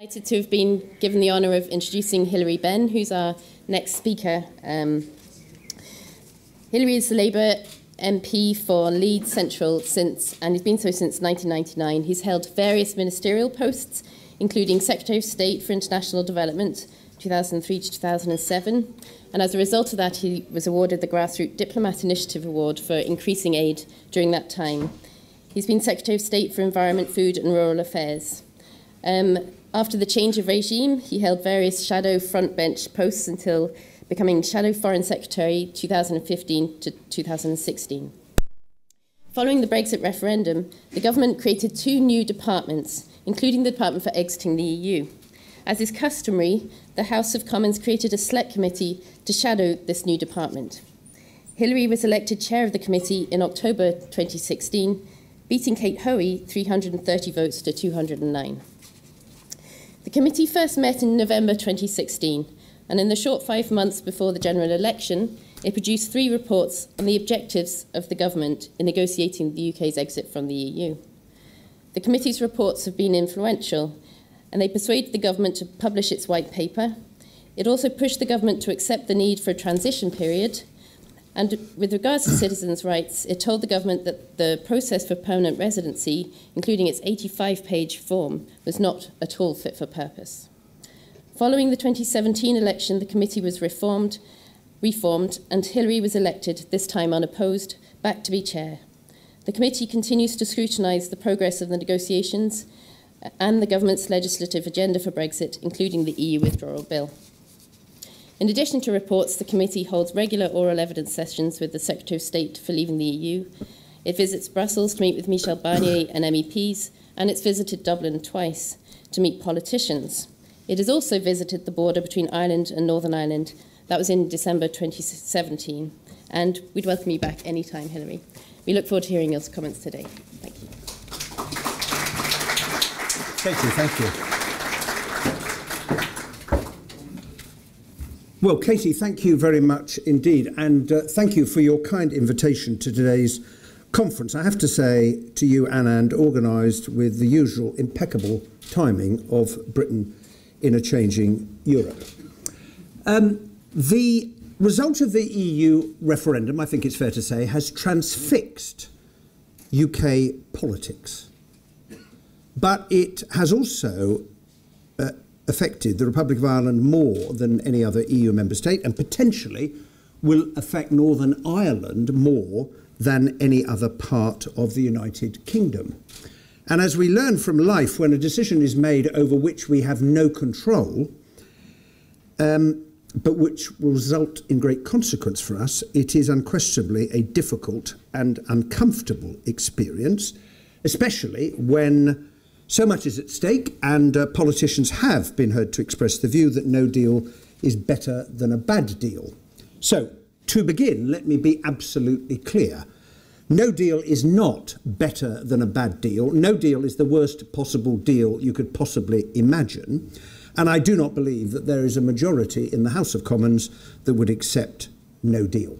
Delighted to have been given the honour of introducing Hilary Benn, who's our next speaker. Hilary is the Labour MP for Leeds Central and he's been so since 1999. He's held various ministerial posts, including Secretary of State for International Development, 2003 to 2007. And as a result of that, he was awarded the Grassroots Diplomat Initiative Award for increasing aid during that time. He's been Secretary of State for Environment, Food and Rural Affairs. After the change of regime, he held various shadow frontbench posts until becoming Shadow Foreign Secretary 2015 to 2016. Following the Brexit referendum, the government created two new departments, including the Department for Exiting the EU. As is customary, the House of Commons created a select committee to shadow this new department. Hilary was elected chair of the committee in October 2016, beating Kate Hoey 330 votes to 209. The committee first met in November 2016, and in the short 5 months before the general election, it produced 3 reports on the objectives of the government in negotiating the UK's exit from the EU. The committee's reports have been influential, and they persuaded the government to publish its white paper. It also pushed the government to accept the need for a transition period, and with regards to citizens' rights, it told the government that the process for permanent residency, including its 85-page form, was not at all fit for purpose. Following the 2017 election, the committee was reformed, and Hilary was elected, this time unopposed, back to be chair. The committee continues to scrutinise the progress of the negotiations and the government's legislative agenda for Brexit, including the EU withdrawal bill. In addition to reports, the committee holds regular oral evidence sessions with the Secretary of State for leaving the EU. It visits Brussels to meet with Michel Barnier and MEPs, and it's visited Dublin twice to meet politicians. It has also visited the border between Ireland and Northern Ireland. That was in December 2017. And we'd welcome you back anytime, Hilary. We look forward to hearing your comments today. Thank you. Thank you. Well, Katie, thank you very much indeed, and thank you for your kind invitation to today's conference. I have to say to you, Anna, and organised with the usual impeccable timing of Britain in a changing Europe. The result of the EU referendum, I think it's fair to say, has transfixed UK politics. But it has also affected the Republic of Ireland more than any other EU member state, and potentially will affect Northern Ireland more than any other part of the United Kingdom. And as we learn from life, when a decision is made over which we have no control, but which will result in great consequence for us, it is unquestionably a difficult and uncomfortable experience, especially when so much is at stake, and politicians have been heard to express the view that no deal is better than a bad deal. So, to begin, let me be absolutely clear. No deal is not better than a bad deal. No deal is the worst possible deal you could possibly imagine. And I do not believe that there is a majority in the House of Commons that would accept no deal.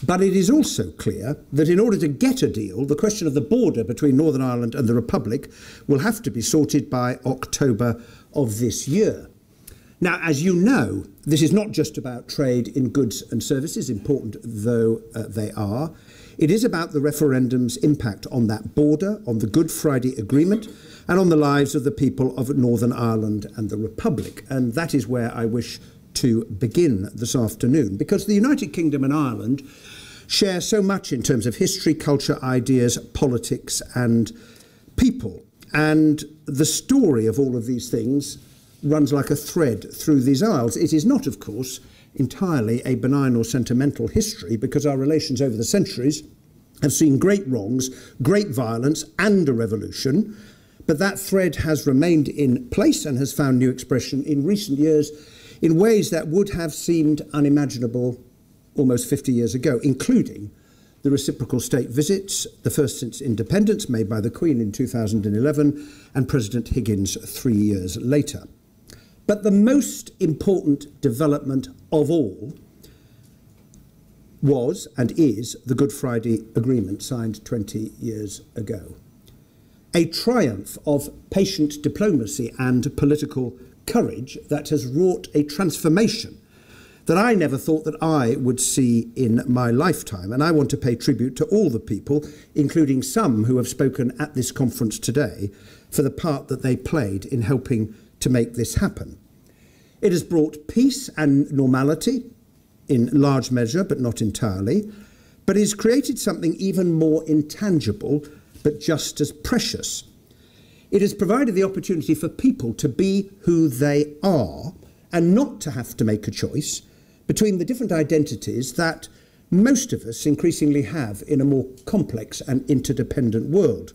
But it is also clear that in order to get a deal, the question of the border between Northern Ireland and the Republic will have to be sorted by October of this year. Now, as you know, this is not just about trade in goods and services, important though they are. It is about the referendum's impact on that border, on the Good Friday Agreement, and on the lives of the people of Northern Ireland and the Republic. And that is where I wish to begin this afternoon, because the United Kingdom and Ireland share so much in terms of history, culture, ideas, politics and people. And the story of all of these things runs like a thread through these aisles. It is not, of course, entirely a benign or sentimental history, because our relations over the centuries have seen great wrongs, great violence and a revolution. But that thread has remained in place and has found new expression in recent years in ways that would have seemed unimaginable almost 50 years ago, including the reciprocal state visits, the first since independence, made by the Queen in 2011, and President Higgins 3 years later. But the most important development of all was and is the Good Friday Agreement signed 20 years ago. a triumph of patient diplomacy and political courage that has wrought a transformation that I never thought that I would see in my lifetime. And I want to pay tribute to all the people, including some who have spoken at this conference today, for the part that they played in helping to make this happen. It has brought peace and normality in large measure, but not entirely, but it has created something even more intangible, but just as precious. It has provided the opportunity for people to be who they are and not to have to make a choice between the different identities that most of us increasingly have in a more complex and interdependent world.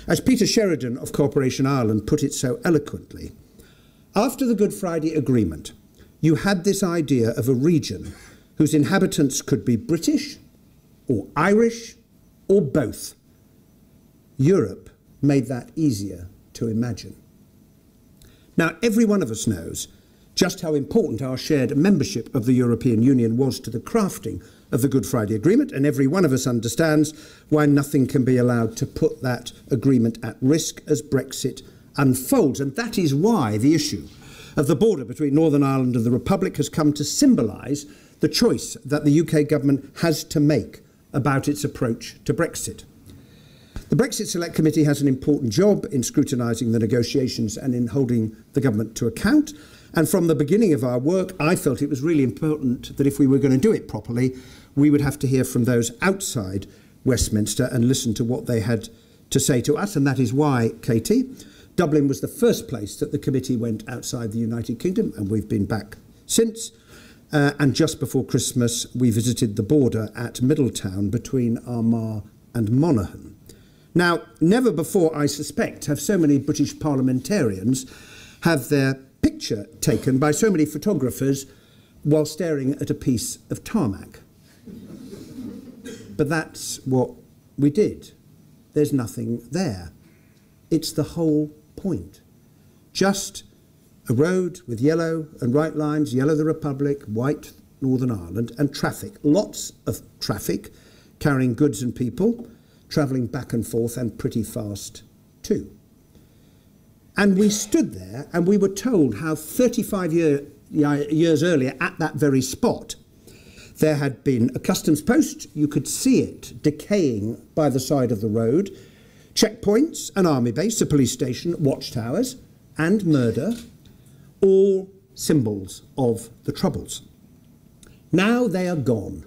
As Peter Sheridan of Cooperation Ireland put it so eloquently, after the Good Friday Agreement, you had this idea of a region whose inhabitants could be British or Irish or both. Europe made that easier to imagine. Now, every one of us knows just how important our shared membership of the European Union was to the crafting of the Good Friday Agreement, and every one of us understands why nothing can be allowed to put that agreement at risk as Brexit unfolds. And that is why the issue of the border between Northern Ireland and the Republic has come to symbolise the choice that the UK government has to make about its approach to Brexit. The Brexit Select Committee has an important job in scrutinising the negotiations and in holding the government to account. And from the beginning of our work, I felt it was really important that if we were going to do it properly, we would have to hear from those outside Westminster and listen to what they had to say to us. And that is why, Katie, Dublin was the first place that the committee went outside the United Kingdom, and we've been back since. And just before Christmas, we visited the border at Middletown between Armagh and Monaghan. Now, never before, I suspect, have so many British parliamentarians have their picture taken by so many photographers while staring at a piece of tarmac. But that's what we did. There's nothing there. It's the whole point. Just a road with yellow and white lines, yellow the Republic, white Northern Ireland, and traffic. Lots of traffic carrying goods and people, travelling back and forth, and pretty fast too. And we stood there and we were told how 35 years earlier, at that very spot, there had been a customs post. You could see it decaying by the side of the road. Checkpoints, an army base, a police station, watchtowers, and murder, all symbols of the Troubles. Now they are gone.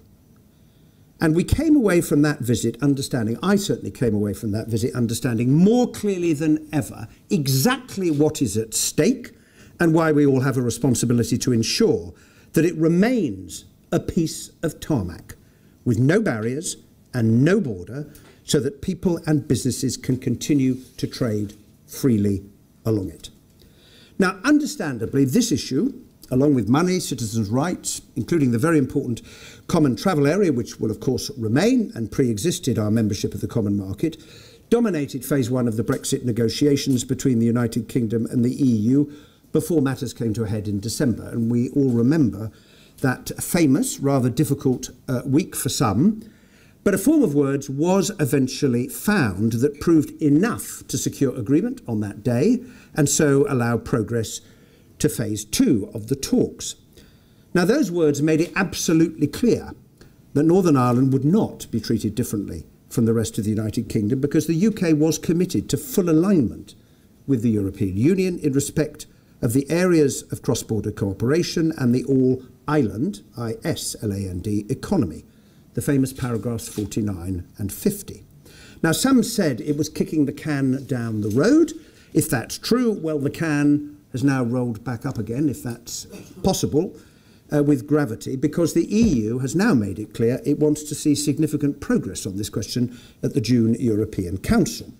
And we came away from that visit understanding, I certainly came away from that visit understanding more clearly than ever exactly what is at stake and why we all have a responsibility to ensure that it remains a piece of tarmac with no barriers and no border, so that people and businesses can continue to trade freely along it. Now, understandably, this issue, along with money, citizens' rights, including the very important common travel area, which will of course remain and pre-existed our membership of the common market, dominated phase one of the Brexit negotiations between the United Kingdom and the EU before matters came to a head in December. And we all remember that famous, rather difficult week for some, but a form of words was eventually found that proved enough to secure agreement on that day and so allow progress to phase two of the talks. Now, those words made it absolutely clear that Northern Ireland would not be treated differently from the rest of the United Kingdom, because the UK was committed to full alignment with the European Union in respect of the areas of cross-border cooperation and the all-island, I-S-L-A-N-D, economy, the famous paragraphs 49 and 50. Now, some said it was kicking the can down the road. If that's true, well, the can has now rolled back up again, if that's possible, with gravity, because the EU has now made it clear it wants to see significant progress on this question at the June European Council.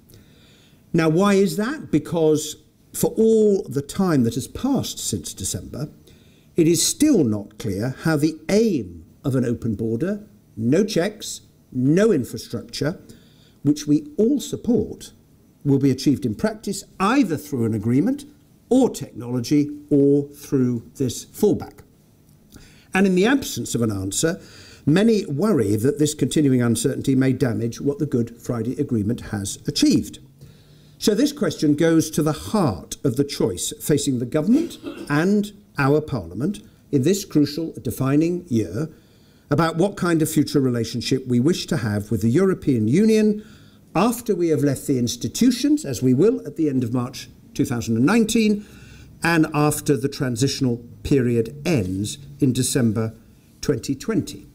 Now, why is that? Because for all the time that has passed since December, it is still not clear how the aim of an open border, no checks, no infrastructure, which we all support, will be achieved in practice either through an agreement or technology or through this fallback. And in the absence of an answer, many worry that this continuing uncertainty may damage what the Good Friday Agreement has achieved. So this question goes to the heart of the choice facing the government and our Parliament in this crucial defining year about what kind of future relationship we wish to have with the European Union after we have left the institutions, as we will at the end of March 2019, and after the transitional period ends in December 2020.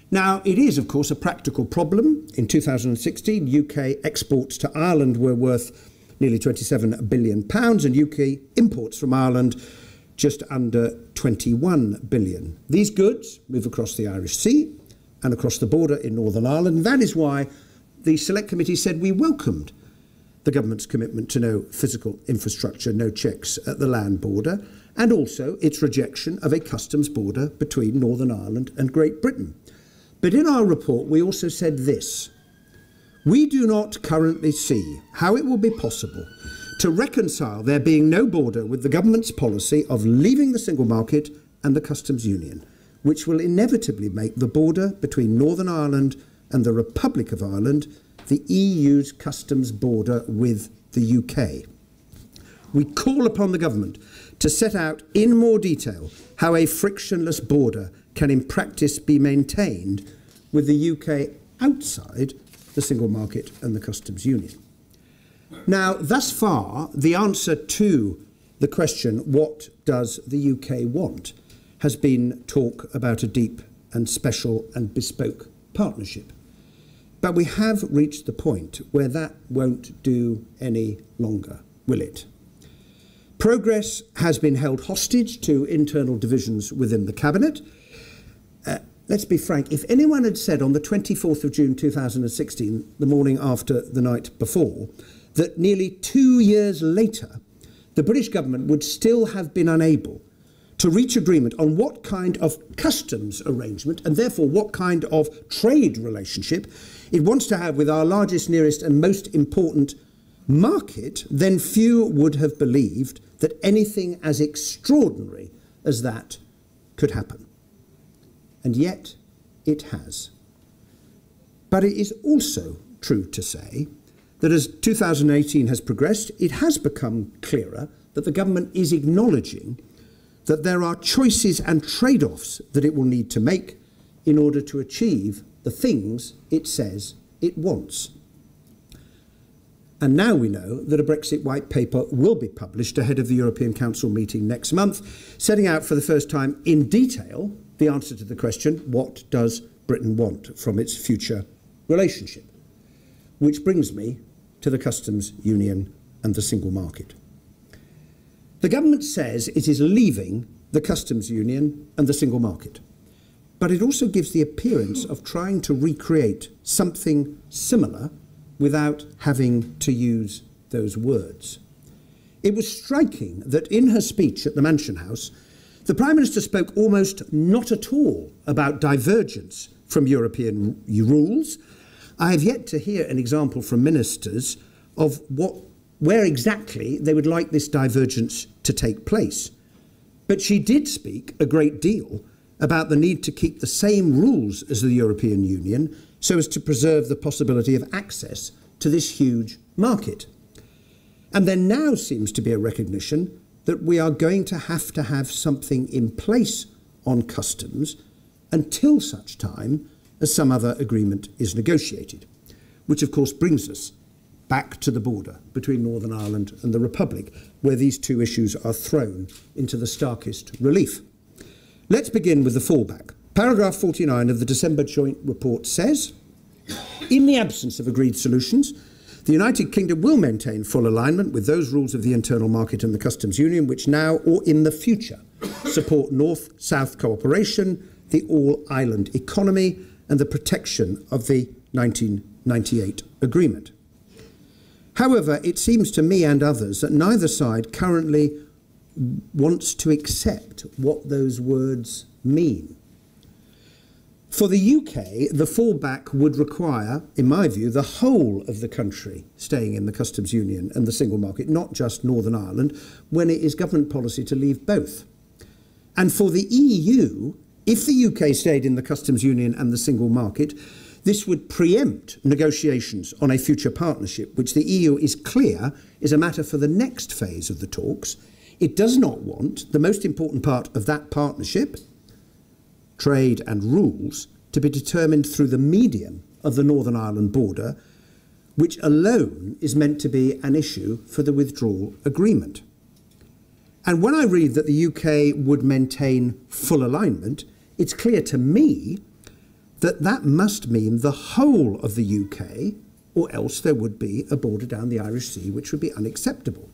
Now, it is, of course, a practical problem. In 2016, UK exports to Ireland were worth nearly £27 billion, and UK imports from Ireland just under £21 billion. These goods move across the Irish Sea and across the border in Northern Ireland. That is why the Select Committee said we welcomed the government's commitment to no physical infrastructure, no checks at the land border, and also its rejection of a customs border between Northern Ireland and Great Britain. But in our report, we also said this: we do not currently see how it will be possible to reconcile there being no border with the government's policy of leaving the single market and the customs union, which will inevitably make the border between Northern Ireland and the Republic of Ireland the EU's customs border with the UK. We call upon the government to set out in more detail how a frictionless border can in practice be maintained with the UK outside the single market and the customs union. Now, thus far, the answer to the question, what does the UK want, has been talk about a deep and special and bespoke partnership. But we have reached the point where that won't do any longer, will it? Progress has been held hostage to internal divisions within the Cabinet. Let's be frank, if anyone had said on the 24th of June 2016, the morning after the night before, that nearly 2 years later, the British government would still have been unable to reach agreement on what kind of customs arrangement and therefore what kind of trade relationship it wants to have with our largest, nearest and most important market, then few would have believed that anything as extraordinary as that could happen. And yet it has. But it is also true to say that as 2018 has progressed, it has become clearer that the government is acknowledging that there are choices and trade-offs that it will need to make in order to achieve the things it says it wants. And now we know that a Brexit white paper will be published ahead of the European Council meeting next month, setting out for the first time in detail the answer to the question, what does Britain want from its future relationship? Which brings me to the customs union and the single market. The government says it is leaving the customs union and the single market, but it also gives the appearance of trying to recreate something similar without having to use those words. It was striking that in her speech at the Mansion House, the Prime Minister spoke almost not at all about divergence from European rules. I have yet to hear an example from ministers of where exactly they would like this divergence to take place. But she did speak a great deal about the need to keep the same rules as the European Union so as to preserve the possibility of access to this huge market. And there now seems to be a recognition that we are going to have something in place on customs until such time as some other agreement is negotiated, which of course brings us back to the border between Northern Ireland and the Republic, where these two issues are thrown into the starkest relief. Let's begin with the fallback. Paragraph 49 of the December joint report says, in the absence of agreed solutions, the United Kingdom will maintain full alignment with those rules of the internal market and the customs union which now or in the future support North-South cooperation, the all-island economy and the protection of the 1998 agreement. However, it seems to me and others that neither side currently wants to accept what those words mean. For the UK, the fallback would require, in my view, the whole of the country staying in the customs union and the single market, not just Northern Ireland, when it is government policy to leave both. And for the EU, if the UK stayed in the customs union and the single market, This would preempt negotiations on a future partnership, which the EU is clear is a matter for the next phase of the talks. It does not want the most important part of that partnership, trade and rules, to be determined through the medium of the Northern Ireland border, which alone is meant to be an issue for the withdrawal agreement. And when I read that the UK would maintain full alignment, it's clear to me that that must mean the whole of the UK, or else there would be a border down the Irish Sea, which would be unacceptable.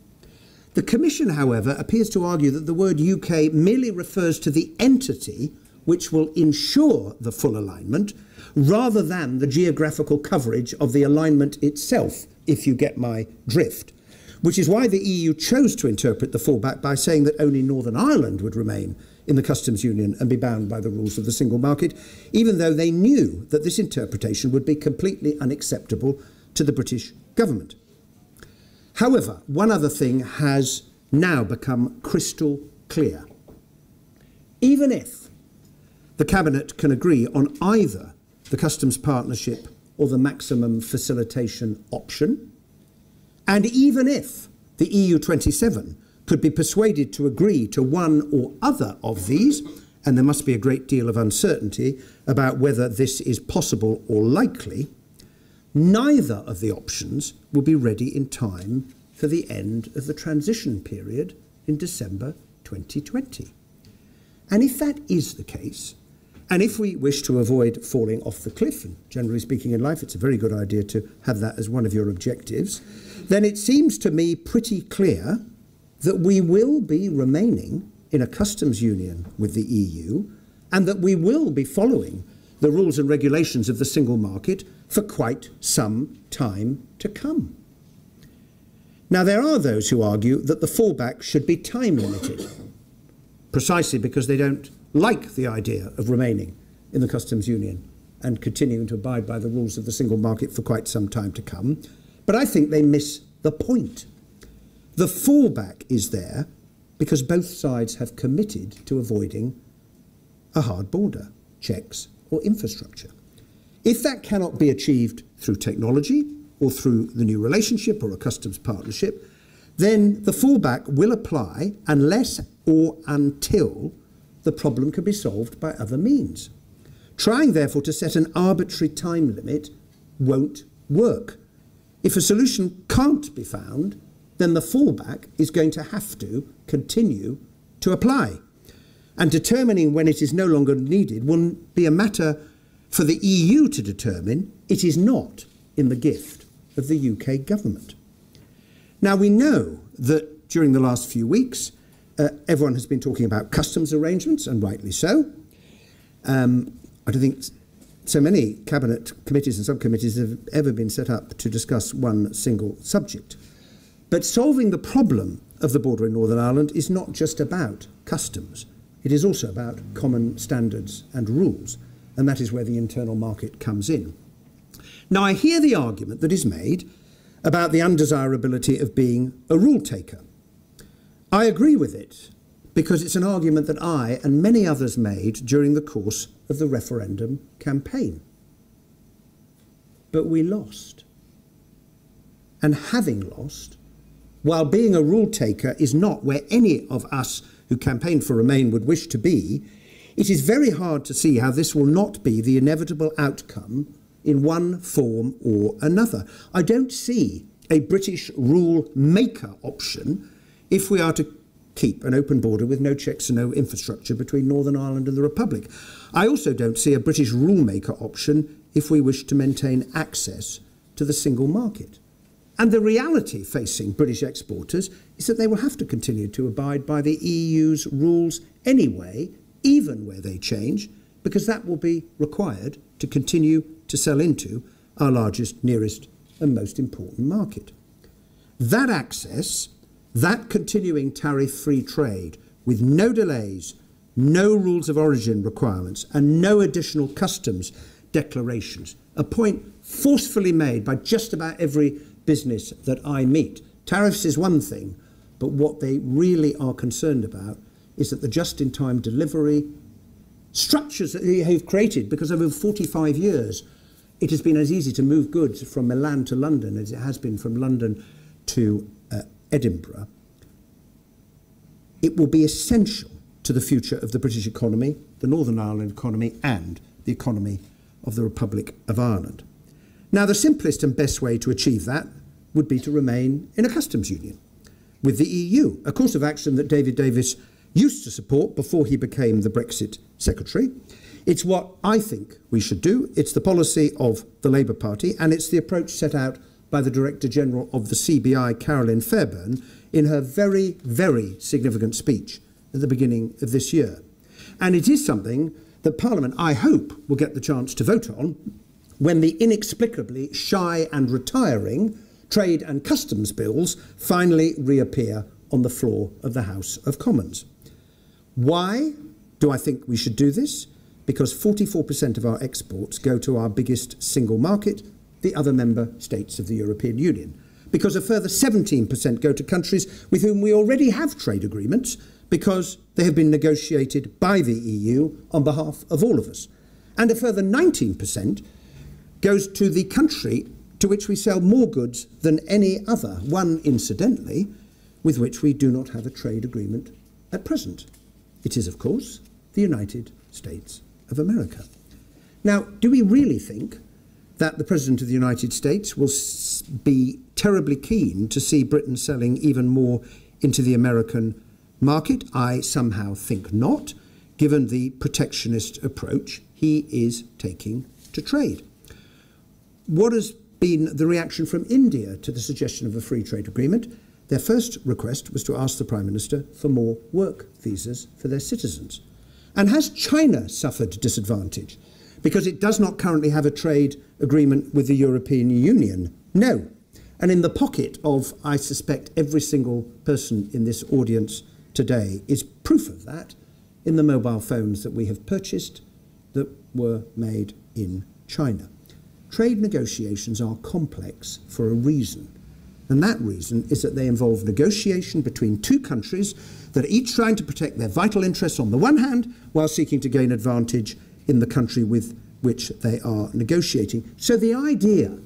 The Commission, however, appears to argue that the word UK merely refers to the entity which will ensure the full alignment, rather than the geographical coverage of the alignment itself, if you get my drift. Which is why the EU chose to interpret the fallback by saying that only Northern Ireland would remain in the customs union and be bound by the rules of the single market, even though they knew that this interpretation would be completely unacceptable to the British government. However, one other thing has now become crystal clear. Even if the Cabinet can agree on either the customs partnership or the maximum facilitation option, and even if the EU27 could be persuaded to agree to one or other of these, and there must be a great deal of uncertainty about whether this is possible or likely, neither of the options will be ready in time for the end of the transition period in December 2020. And if that is the case, and if we wish to avoid falling off the cliff, and generally speaking in life it's a very good idea to have that as one of your objectives, then it seems to me pretty clear that we will be remaining in a customs union with the EU, and that we will be following the rules and regulations of the single market for quite some time to come. Now, there are those who argue that the fallback should be time limited, precisely because they don't like the idea of remaining in the customs union and continuing to abide by the rules of the single market for quite some time to come. But I think they miss the point. The fallback is there because both sides have committed to avoiding a hard border, checks or infrastructure. If that cannot be achieved through technology or through the new relationship or a customs partnership, then the fallback will apply unless or until the problem can be solved by other means. Trying, therefore, to set an arbitrary time limit won't work. If a solution can't be found, then the fallback is going to have to continue to apply. And determining when it is no longer needed will be a matter for the EU to determine. It is not in the gift of the UK government. Now, we know that during the last few weeks, everyone has been talking about customs arrangements, and rightly so. I don't think so many cabinet committees and subcommittees have ever been set up to discuss one single subject. But solving the problem of the border in Northern Ireland is not just about customs. It is also about common standards and rules, and that is where the internal market comes in. Now, I hear the argument that is made about the undesirability of being a rule taker. I agree with it because it's an argument that I and many others made during the course of the referendum campaign. But we lost. And having lost, while being a rule taker is not where any of us who campaigned for Remain would wish to be, it is very hard to see how this will not be the inevitable outcome in one form or another. I don't see a British rule maker option if we are to keep an open border with no checks and no infrastructure between Northern Ireland and the Republic. I also don't see a British rule maker option if we wish to maintain access to the single market. And the reality facing British exporters is that they will have to continue to abide by the EU's rules anyway, even where they change, because that will be required to continue to sell into our largest, nearest and most important market. That access, that continuing tariff-free trade with no delays, no rules of origin requirements and no additional customs declarations, a point forcefully made by just about every business that I meet. Tariffs is one thing, but what they really are concerned about is that the just-in-time delivery structures that they have created, because over 45 years it has been as easy to move goods from Milan to London as it has been from London to Edinburgh. It will be essential to the future of the British economy, the Northern Ireland economy, and the economy of the Republic of Ireland. Now, the simplest and best way to achieve that would be to remain in a customs union with the EU, a course of action that David Davis used to support before he became the Brexit secretary. It's what I think we should do. It's the policy of the Labour Party, and it's the approach set out by the Director General of the CBI, Carolyn Fairbairn, in her very, very significant speech at the beginning of this year. And it is something that Parliament, I hope, will get the chance to vote on when the inexplicably shy and retiring trade and customs bills finally reappear on the floor of the House of Commons. Why do I think we should do this? Because 44% of our exports go to our biggest single market, the other member states of the European Union. Because a further 17% go to countries with whom we already have trade agreements because they have been negotiated by the EU on behalf of all of us. And a further 19% goes to the country to which we sell more goods than any other, one, incidentally, with which we do not have a trade agreement at present. It is, of course, the United States of America. Now, do we really think that the President of the United States will be terribly keen to see Britain selling even more into the American market? I somehow think not, given the protectionist approach he is taking to trade. What has been the reaction from India to the suggestion of a free trade agreement? Their first request was to ask the Prime Minister for more work visas for their citizens. And has China suffered disadvantage because it does not currently have a trade agreement with the European Union? No. And in the pocket of, I suspect, every single person in this audience today is proof of that in the mobile phones that we have purchased that were made in China. Trade negotiations are complex for a reason. And that reason is that they involve negotiation between two countries that are each trying to protect their vital interests on the one hand, while seeking to gain advantage in the country with which they are negotiating. So the idea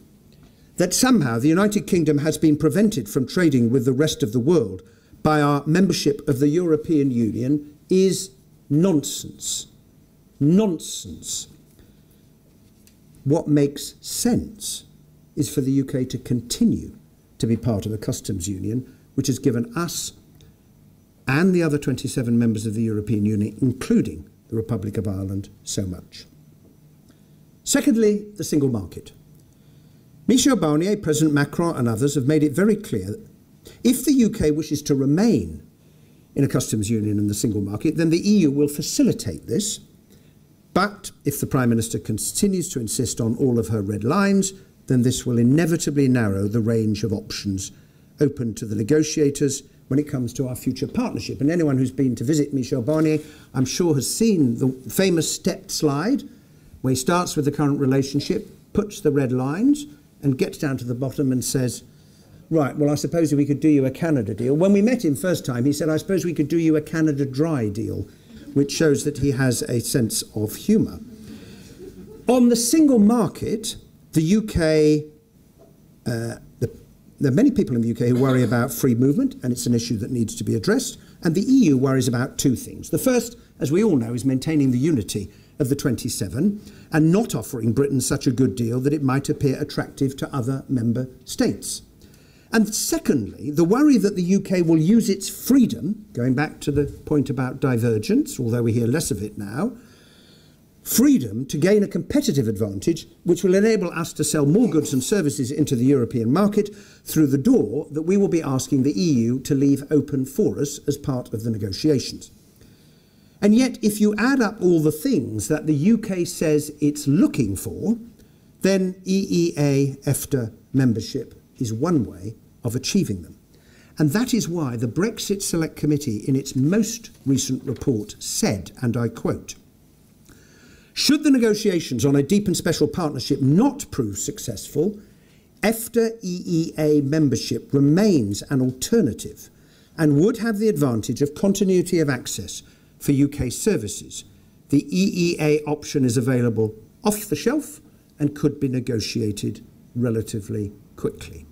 that somehow the United Kingdom has been prevented from trading with the rest of the world by our membership of the European Union is nonsense. Nonsense. What makes sense is for the UK to continue to be part of a customs union, which has given us and the other 27 members of the European Union, including the Republic of Ireland, so much. Secondly, the single market. Michel Barnier, President Macron and others have made it very clear that if the UK wishes to remain in a customs union and the single market, then the EU will facilitate this. But if the Prime Minister continues to insist on all of her red lines, then this will inevitably narrow the range of options open to the negotiators when it comes to our future partnership. And anyone who's been to visit Michel Barnier, I'm sure, has seen the famous stepped slide where he starts with the current relationship, puts the red lines, and gets down to the bottom and says, right, well, I suppose we could do you a Canada deal. When we met him first time, he said, I suppose we could do you a Canada dry deal, which shows that he has a sense of humour. On the single market, the UK, there are many people in the UK who worry about free movement, and it's an issue that needs to be addressed. And the EU worries about two things. The first, as we all know, is maintaining the unity of the 27 and not offering Britain such a good deal that it might appear attractive to other member states. And secondly, the worry that the UK will use its freedom, going back to the point about divergence, although we hear less of it now, freedom to gain a competitive advantage which will enable us to sell more goods and services into the European market through the door that we will be asking the EU to leave open for us as part of the negotiations. And yet, if you add up all the things that the UK says it's looking for, then EEA-EFTA membership is one way of achieving them. And that is why the Brexit Select Committee in its most recent report said, and I quote, should the negotiations on a deep and special partnership not prove successful, EFTA EEA membership remains an alternative and would have the advantage of continuity of access for UK services. The EEA option is available off the shelf and could be negotiated relatively quickly.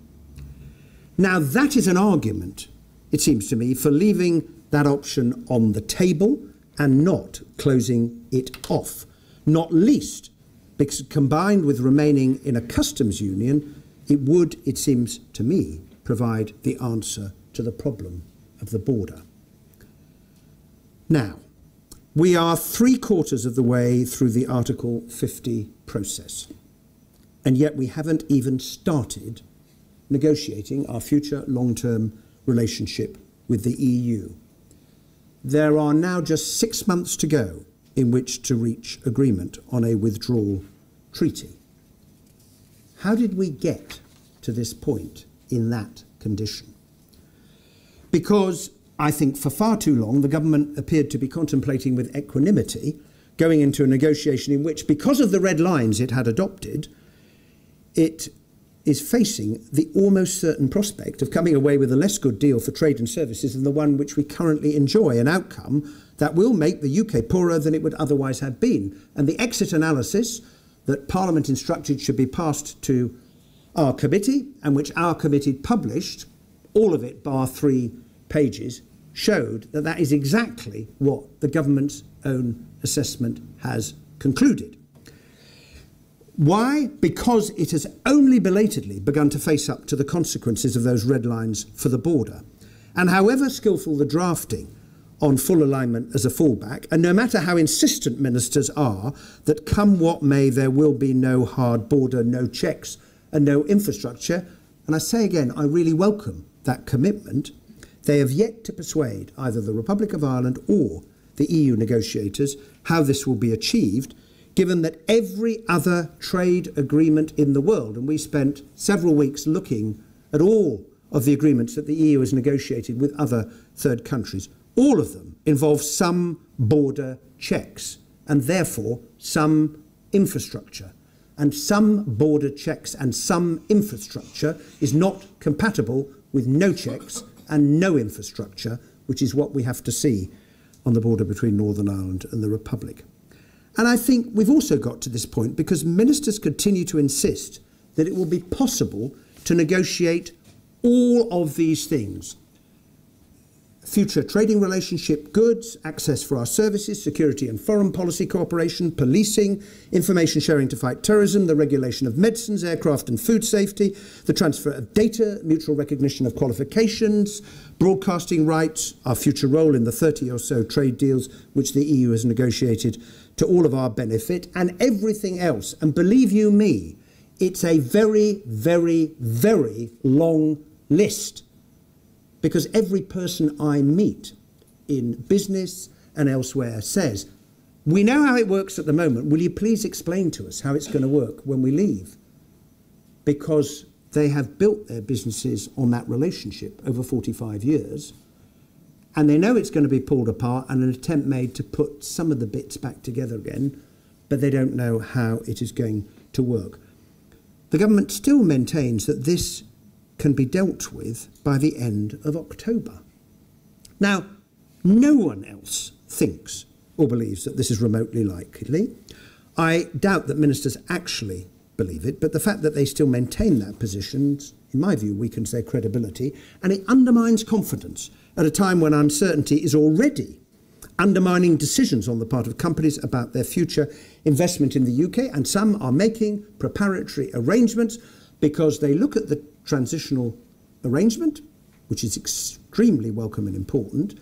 Now, that is an argument, it seems to me, for leaving that option on the table and not closing it off, not least because combined with remaining in a customs union, it would, it seems to me, provide the answer to the problem of the border. Now, we are 3/4 of the way through the Article 50 process, and yet we haven't even started negotiating our future long-term relationship with the EU. There are now just 6 months to go in which to reach agreement on a withdrawal treaty. How did we get to this point in that condition? Because I think for far too long the government appeared to be contemplating with equanimity going into a negotiation in which, because of the red lines it had adopted, it is facing the almost certain prospect of coming away with a less good deal for trade and services than the one which we currently enjoy, an outcome that will make the UK poorer than it would otherwise have been. And the exit analysis that Parliament instructed should be passed to our committee, and which our committee published, all of it bar 3 pages, showed that that is exactly what the government's own assessment has concluded. Why? Because it has only belatedly begun to face up to the consequences of those red lines for the border. And however skillful the drafting on full alignment as a fallback, and no matter how insistent ministers are that come what may there will be no hard border, no checks and no infrastructure, and I say again, I really welcome that commitment, they have yet to persuade either the Republic of Ireland or the EU negotiators how this will be achieved, given that every other trade agreement in the world, and we spent several weeks looking at all of the agreements that the EU has negotiated with other third countries, all of them involve some border checks and therefore some infrastructure. And some border checks and some infrastructure is not compatible with no checks and no infrastructure, which is what we have to see on the border between Northern Ireland and the Republic. And I think we've also got to this point because ministers continue to insist that it will be possible to negotiate all of these things: future trading relationship goods, access for our services, security and foreign policy cooperation, policing, information sharing to fight terrorism, the regulation of medicines, aircraft and food safety, the transfer of data, mutual recognition of qualifications, broadcasting rights, our future role in the 30 or so trade deals which the EU has negotiated to all of our benefit, and everything else. And believe you me, it's a very, very, very long list. Because every person I meet in business and elsewhere says, we know how it works at the moment, will you please explain to us how it's going to work when we leave? Because they have built their businesses on that relationship over 45 years, and they know it's going to be pulled apart and an attempt made to put some of the bits back together again, but they don't know how it is going to work. The government still maintains that this can be dealt with by the end of October. Now, no one else thinks or believes that this is remotely likely. I doubt that ministers actually believe it, but the fact that they still maintain that position, in my view, weakens their credibility, and it undermines confidence at a time when uncertainty is already undermining decisions on the part of companies about their future investment in the UK, and some are making preparatory arrangements because they look at the transitional arrangement, which is extremely welcome and important,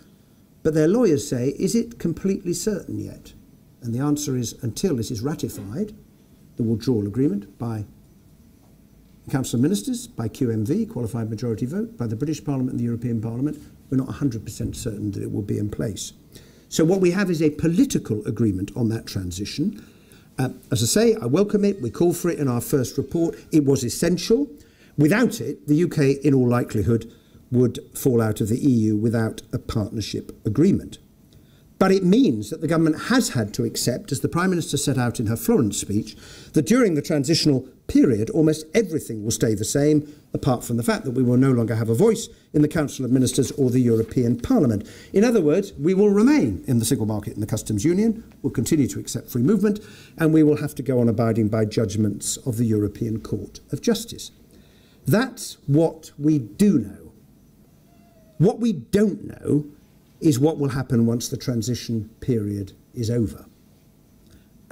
but their lawyers say, is it completely certain yet? And the answer is, until it is ratified, the withdrawal agreement, by the Council of Ministers, by QMV, qualified majority vote, by the British Parliament and the European Parliament, we're not 100% certain that it will be in place. So what we have is a political agreement on that transition. As I say, I welcome it. We call for it in our first report. It was essential. Without it, the UK, in all likelihood, would fall out of the EU without a partnership agreement. But it means that the government has had to accept, as the Prime Minister set out in her Florence speech, that during the transitional period almost everything will stay the same, apart from the fact that we will no longer have a voice in the Council of Ministers or the European Parliament. In other words, we will remain in the single market and the customs union, we'll continue to accept free movement, and we will have to go on abiding by judgments of the European Court of Justice. That's what we do know. What we don't know is what will happen once the transition period is over.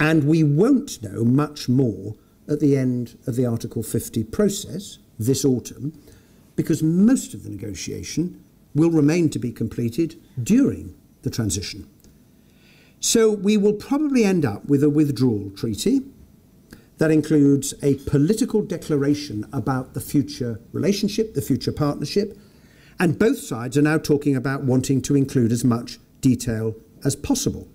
And we won't know much more at the end of the Article 50 process this autumn, because most of the negotiation will remain to be completed during the transition. So we will probably end up with a withdrawal treaty that includes a political declaration about the future relationship, the future partnership, and both sides are now talking about wanting to include as much detail as possible.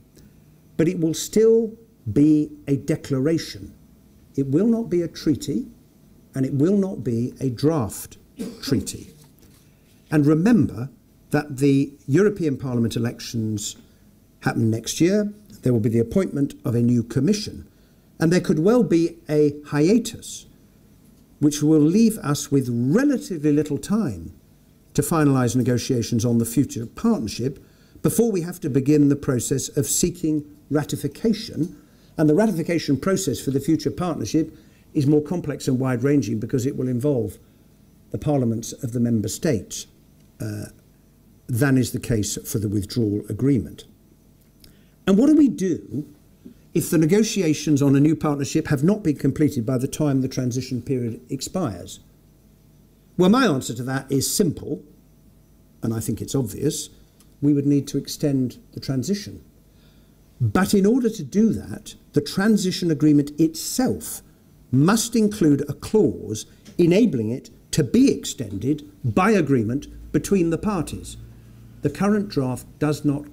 But it will still be a declaration. It will not be a treaty, and it will not be a draft treaty. And remember that the European Parliament elections happen next year. There will be the appointment of a new commission, and there could well be a hiatus, which will leave us with relatively little time to finalise negotiations on the future partnership before we have to begin the process of seeking ratification. And the ratification process for the future partnership is more complex and wide-ranging because it will involve the parliaments of the member states than is the case for the withdrawal agreement. And what do we do if the negotiations on a new partnership have not been completed by the time the transition period expires? Well, my answer to that is simple, and I think it's obvious. We would need to extend the transition. But in order to do that, the transition agreement itself must include a clause enabling it to be extended by agreement between the parties. The current draft does not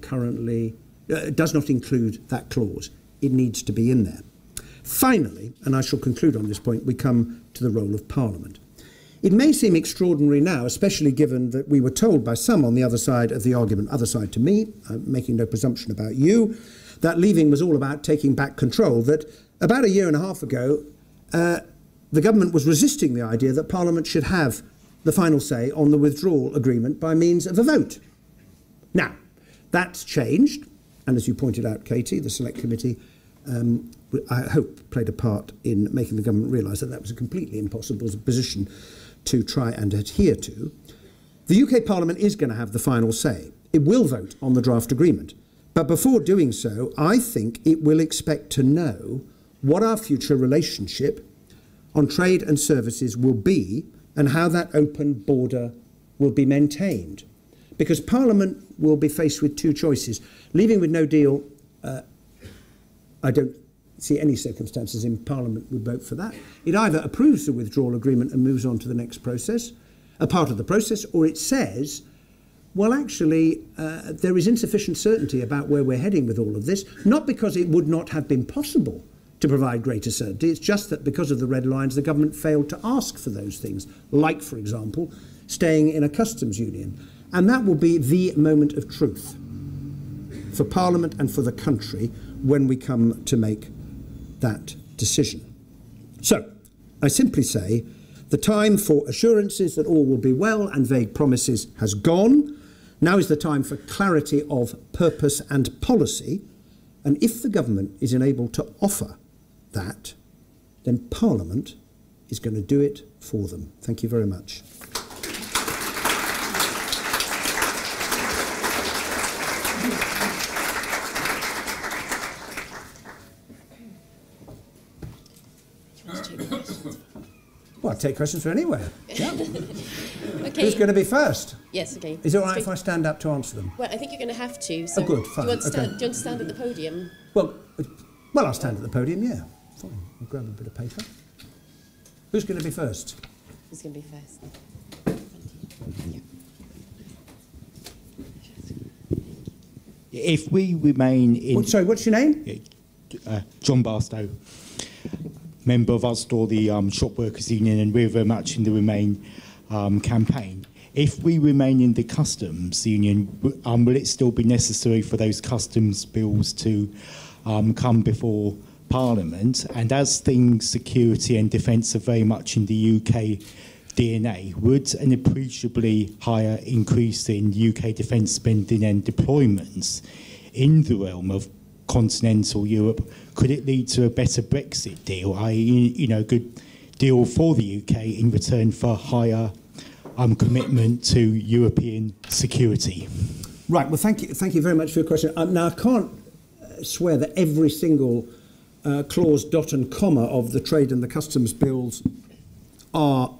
include that clause. It needs to be in there. Finally, and I shall conclude on this point, we come to the role of Parliament. It may seem extraordinary now, especially given that we were told by some on the other side of the argument, other side to me, I'm making no presumption about you, that leaving was all about taking back control, that about a year and a half ago, the government was resisting the idea that Parliament should have the final say on the withdrawal agreement by means of a vote. Now, that's changed, and as you pointed out, Katie, the Select Committee, I hope, played a part in making the government realise that that was a completely impossible position to try and adhere to. The UK Parliament is going to have the final say. It will vote on the draft agreement. But before doing so, I think it will expect to know what our future relationship on trade and services will be and how that open border will be maintained. Because Parliament will be faced with two choices. Leaving with no deal, I don't see any circumstances in Parliament would vote for that. It either approves the withdrawal agreement and moves on to the next process, a part of the process, or it says, well, actually, there is insufficient certainty about where we're heading with all of this, not because it would not have been possible to provide greater certainty. It's just that because of the red lines, the government failed to ask for those things, like, for example, staying in a customs union. And that will be the moment of truth for Parliament and for the country when we come to make that decision. So, I simply say, the time for assurances that all will be well and vague promises has gone. Now is the time for clarity of purpose and policy. And if the government is unable to offer that, then Parliament is going to do it for them. Thank you very much. Well, I'll take questions from anywhere. Yeah. Okay. Who's going to be first? Yes, okay. Is it all right if I stand up to answer them? Well, I think you're going to have to. So oh, good, fine. Do you want to stand at the podium? Well, I'll stand at the podium, yeah. Fine. I'll grab a bit of paper. Who's going to be first? Who's going to be first? Yeah. If we remain in... Sorry, what's your name? John Barstow, member of Usdaw, the Shop Workers Union, and we're very much in the Remain campaign. if we remain in the customs union, will it still be necessary for those customs bills to come before Parliament? And as things, security and defence are very much in the UK DNA, would an appreciably higher increase in UK defence spending and deployments in the realm of continental Europe, could it lead to a better Brexit deal, i.e., a good deal for the UK in return for higher commitment to European security? Right, well, thank you very much for your question. Now, I can't swear that every single clause, dot and comma of the trade and the customs bills are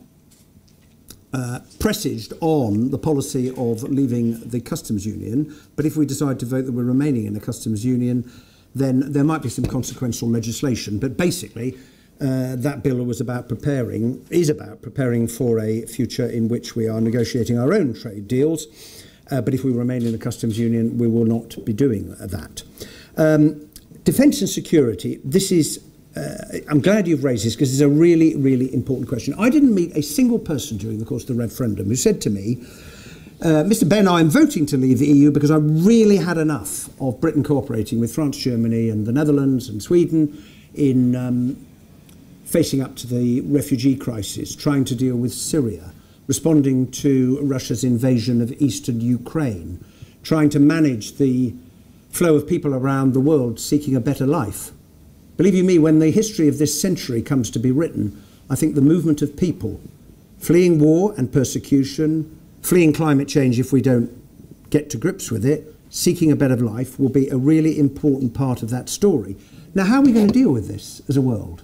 presaged on the policy of leaving the customs union, but if we decide to vote that we're remaining in the customs union, then there might be some consequential legislation. But basically, that bill is about preparing for a future in which we are negotiating our own trade deals. But if we remain in the customs union, we will not be doing that. Defence and security, this is, I'm glad you've raised this because it's a really, really important question. I didn't meet a single person during the course of the referendum who said to me, Mr. Benn, I'm voting to leave the EU because I really had enough of Britain cooperating with France, Germany and the Netherlands and Sweden in facing up to the refugee crisis, trying to deal with Syria, responding to Russia's invasion of eastern Ukraine, trying to manage the flow of people around the world seeking a better life. Believe you me, when the history of this century comes to be written, I think the movement of people fleeing war and persecution, fleeing climate change if we don't get to grips with it, seeking a better life will be a really important part of that story. Now, how are we going to deal with this as a world?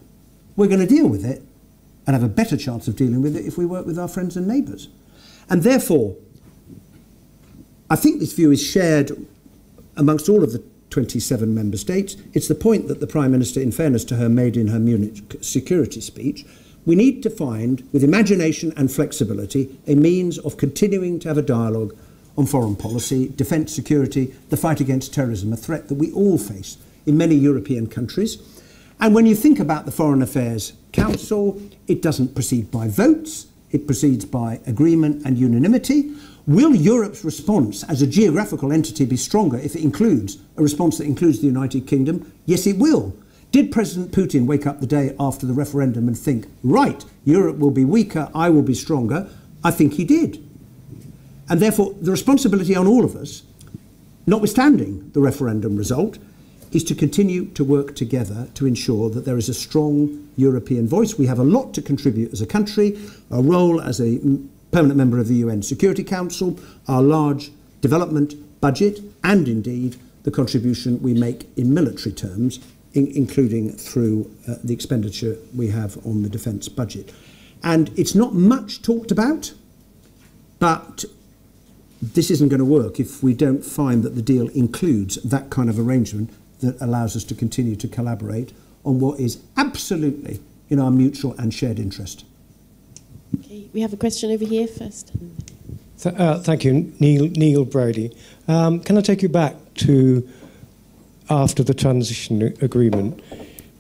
We're going to deal with it and have a better chance of dealing with it if we work with our friends and neighbours. And therefore, I think this view is shared amongst all of the 27 member states. It's the point that the Prime Minister, in fairness to her, made in her Munich security speech. We need to find, with imagination and flexibility, a means of continuing to have a dialogue on foreign policy, defence, security, the fight against terrorism, a threat that we all face in many European countries. And when you think about the Foreign Affairs Council, it doesn't proceed by votes, it proceeds by agreement and unanimity. Will Europe's response as a geographical entity be stronger if it includes a response that includes the United Kingdom? Yes, it will. Did President Putin wake up the day after the referendum and think, right, Europe will be weaker, I will be stronger? I think he did. And therefore, the responsibility on all of us, notwithstanding the referendum result, is to continue to work together to ensure that there is a strong European voice. We have a lot to contribute as a country, our role as a permanent member of the UN Security Council, our large development budget, and indeed the contribution we make in military terms, including through the expenditure we have on the defence budget. And it's not much talked about, but this isn't going to work if we don't find that the deal includes that kind of arrangement that allows us to continue to collaborate on what is absolutely in our mutual and shared interest. Okay, we have a question over here first. Thank you, Neil Brady. Can I take you back to after the transition agreement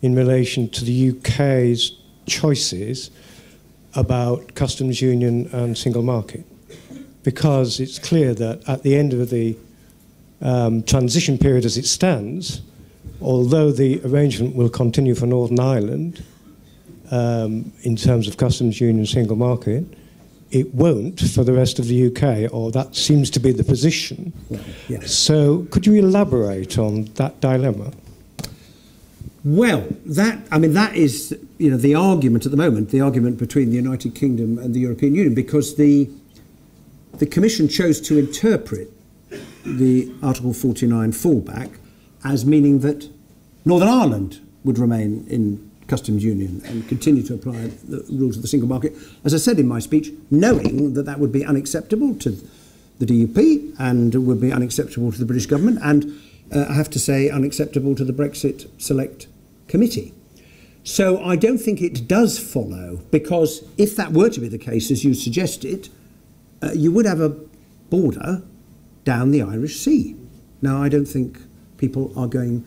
in relation to the UK's choices about customs union and single market? Because it's clear that at the end of the transition period as it stands, although the arrangement will continue for Northern Ireland in terms of customs union single market, it won't for the rest of the UK, or that seems to be the position. Yes. So could you elaborate on that dilemma? Well, that is, the argument at the moment, the argument between the United Kingdom and the European Union, because the Commission chose to interpret the Article 49 fallback as meaning that Northern Ireland would remain in customs union and continue to apply the rules of the single market, as I said in my speech, knowing that that would be unacceptable to the DUP and would be unacceptable to the British government and, I have to say, unacceptable to the Brexit Select Committee. So I don't think it does follow, because if that were to be the case, as you suggested, you would have a border down the Irish Sea. Now, I don't think people are going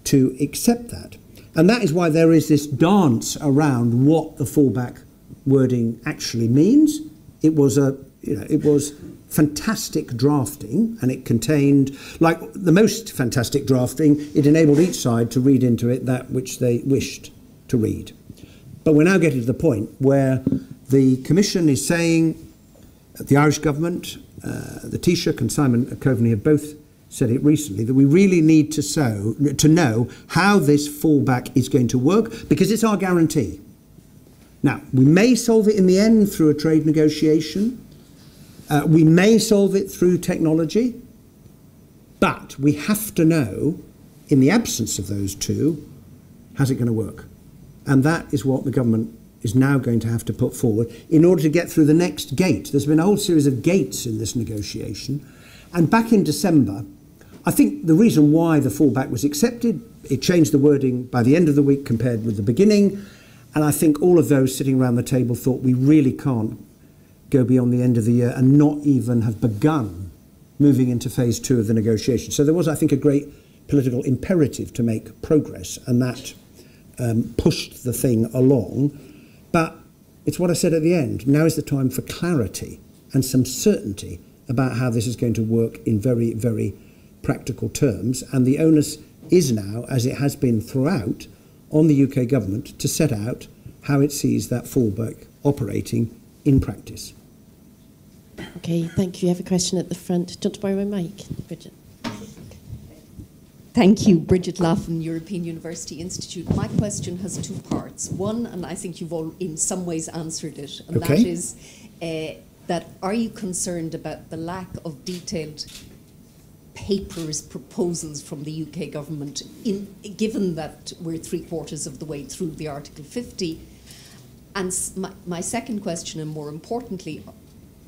to accept that. And that is why there is this dance around what the fallback wording actually means. It was it was fantastic drafting, and it contained, like the most fantastic drafting, it enabled each side to read into it that which they wished to read. But we're now getting to the point where the Commission is saying, the Irish government, the Taoiseach and Simon Coveney have both said it recently, that we really need to know how this fallback is going to work, because it's our guarantee. Now, we may solve it in the end through a trade negotiation. We may solve it through technology. But we have to know, in the absence of those two, how's it going to work? And that is what the government is now going to have to put forward in order to get through the next gate. There's been a whole series of gates in this negotiation. And back in December, I think the reason why the fallback was accepted, it changed the wording by the end of the week compared with the beginning. And I think all of those sitting around the table thought we really can't go beyond the end of the year and not even have begun moving into phase 2 of the negotiation. So there was, I think, a great political imperative to make progress, and that pushed the thing along. But it's what I said at the end. Now is the time for clarity and some certainty about how this is going to work in very, very practical terms. And the onus is now, as it has been throughout, on the UK government to set out how it sees that fallback operating in practice. Okay, thank you. You have a question at the front. Do you want to borrow my mic, Bridget? Thank you, Bridget Laffin, European University Institute. My question has 2 parts. One, and I think you've all in some ways answered it, and that is that are you concerned about the lack of detailed papers, proposals from the UK government, given that we're 3/4 of the way through the Article 50? And my second question, and more importantly,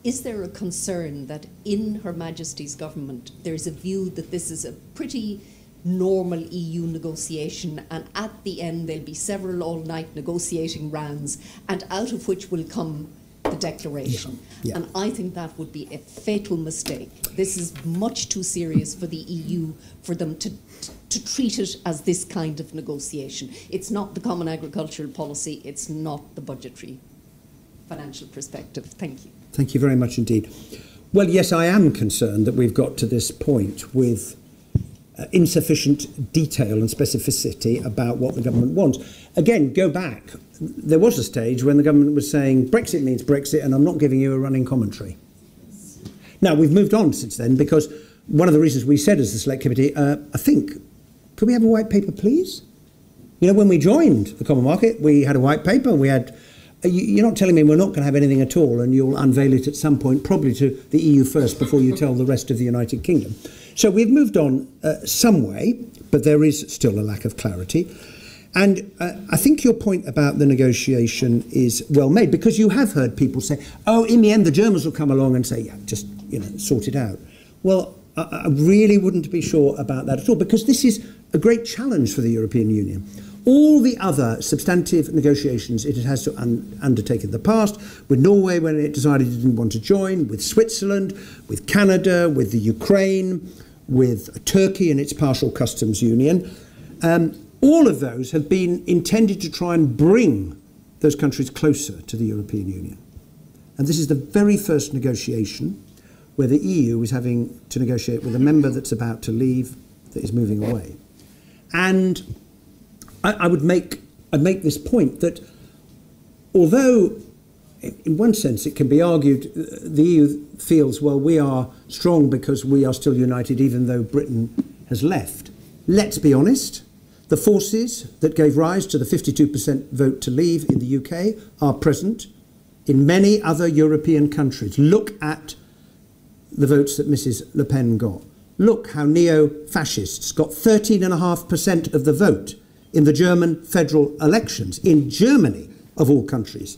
is there a concern that in Her Majesty's government there's a view that this is a pretty normal EU negotiation, and at the end there'll be several all-night negotiating rounds, and out of which will come the declaration? Yeah. And I think that would be a fatal mistake. This is much too serious for the EU for them to treat it as this kind of negotiation. It's not the common agricultural policy, it's not the budgetary financial perspective. Thank you. Thank you very much indeed. Well, yes, I am concerned that we've got to this point with insufficient detail and specificity about what the government wants. Again, go back. There was a stage when the government was saying Brexit means Brexit and I'm not giving you a running commentary. Now, we've moved on since then, because one of the reasons we said as the Select Committee, I think, could we have a white paper, please? You know, when we joined the Common Market, we had a white paper, and we had... You're not telling me we're not going to have anything at all and you'll unveil it at some point, probably to the EU first before you tell the rest of the United Kingdom. So we've moved on some way, but there is still a lack of clarity. And I think your point about the negotiation is well made, because you have heard people say, oh, in the end the Germans will come along and say, yeah, just, sort it out. Well, I really wouldn't be sure about that at all, because this is a great challenge for the European Union. All the other substantive negotiations it has to undertake in the past, with Norway when it decided it didn't want to join, with Switzerland, with Canada, with the Ukraine, with Turkey and its partial customs union, all of those have been intended to try and bring those countries closer to the European Union. And this is the very first negotiation where the EU is having to negotiate with a member that's about to leave, that is moving away. And I'd make this point that although in one sense it can be argued the EU feels, well, we are strong because we are still united even though Britain has left. Let's be honest, the forces that gave rise to the 52% vote to leave in the UK are present in many other European countries. Look at the votes that Mrs. Le Pen got. Look how neo-fascists got 13.5% of the vote in the German federal elections, in Germany, of all countries,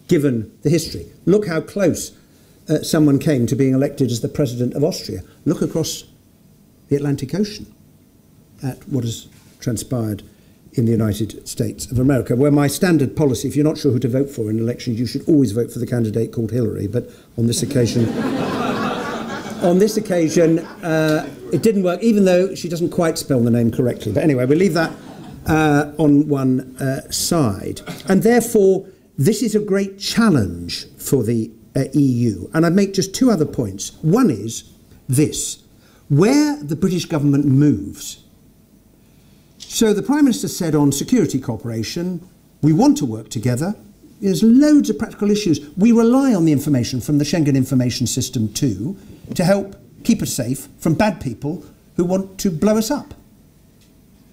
given the history. Look how close someone came to being elected as the president of Austria. Look across the Atlantic Ocean at what has transpired in the United States of America, where my standard policy, if you're not sure who to vote for in elections, you should always vote for the candidate called Hilary, but on this occasion... it didn't work, even though she doesn't quite spell the name correctly. But anyway, we'll leave that on one side. And therefore, this is a great challenge for the EU. And I'd make just two other points. One is this: where the British government moves. So the Prime Minister said on security cooperation, we want to work together. There's loads of practical issues. We rely on the information from the Schengen Information System too to help keep us safe from bad people who want to blow us up.